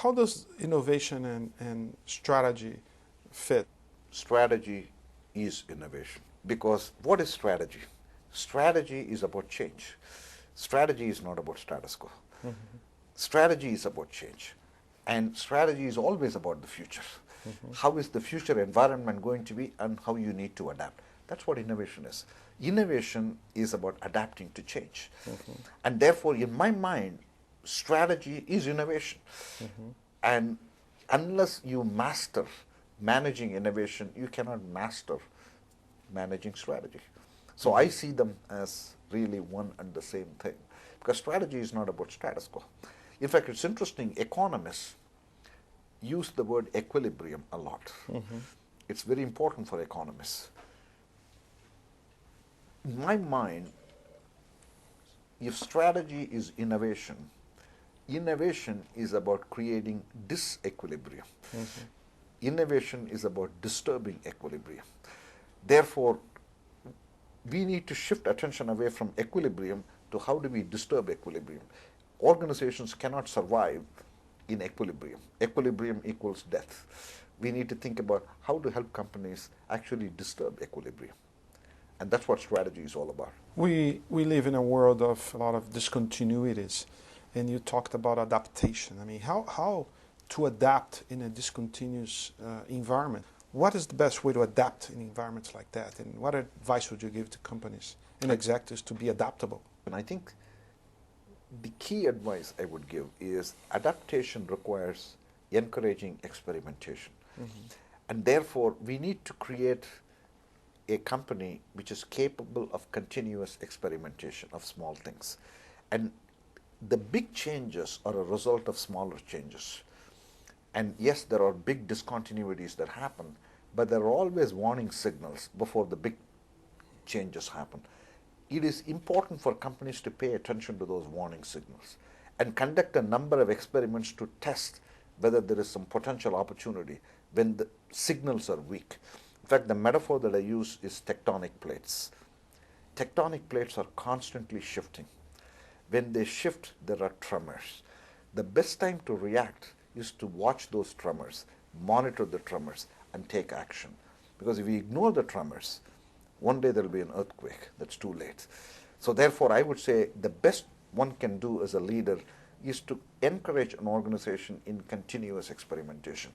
how does innovation and strategy fit? Strategy is innovation. Because what is strategy? Strategy is about change. Strategy is not about status quo. Strategy is about change. And strategy is always about the future. How is the future environment going to be and how you need to adapt. That's what innovation is. Innovation is about adapting to change. And therefore, in my mind, strategy is innovation. And unless you master managing innovation, you cannot master managing strategy. So I see them as really one and the same thing. Because strategy is not about status quo. In fact, it's interesting, economists use the word equilibrium a lot. It's very important for economists. In my mind, if strategy is innovation, innovation is about creating disequilibrium. Innovation is about disturbing equilibrium. Therefore, we need to shift attention away from equilibrium to how do we disturb equilibrium. Organizations cannot survive in equilibrium. Equilibrium equals death. We need to think about how to help companies actually disturb equilibrium. And that's what strategy is all about. We live in a world of a lot of discontinuities, and you talked about adaptation. I mean, how to adapt in a discontinuous environment? What is the best way to adapt in environments like that? And what advice would you give to companies and executives to be adaptable? And I think the key advice I would give is adaptation requires encouraging experimentation. And therefore, we need to create a company which is capable of continuous experimentation of small things. And the big changes are a result of smaller changes. And yes, there are big discontinuities that happen, but there are always warning signals before the big changes happen. It is important for companies to pay attention to those warning signals and conduct a number of experiments to test whether there is some potential opportunity when the signals are weak. In fact, the metaphor that I use is tectonic plates. Tectonic plates are constantly shifting. When they shift, there are tremors. The best time to react is to watch those tremors, monitor the tremors, and take action. Because if we ignore the tremors, one day there will be an earthquake. That's too late. So therefore, I would say the best one can do as a leader is to encourage an organization in continuous experimentation.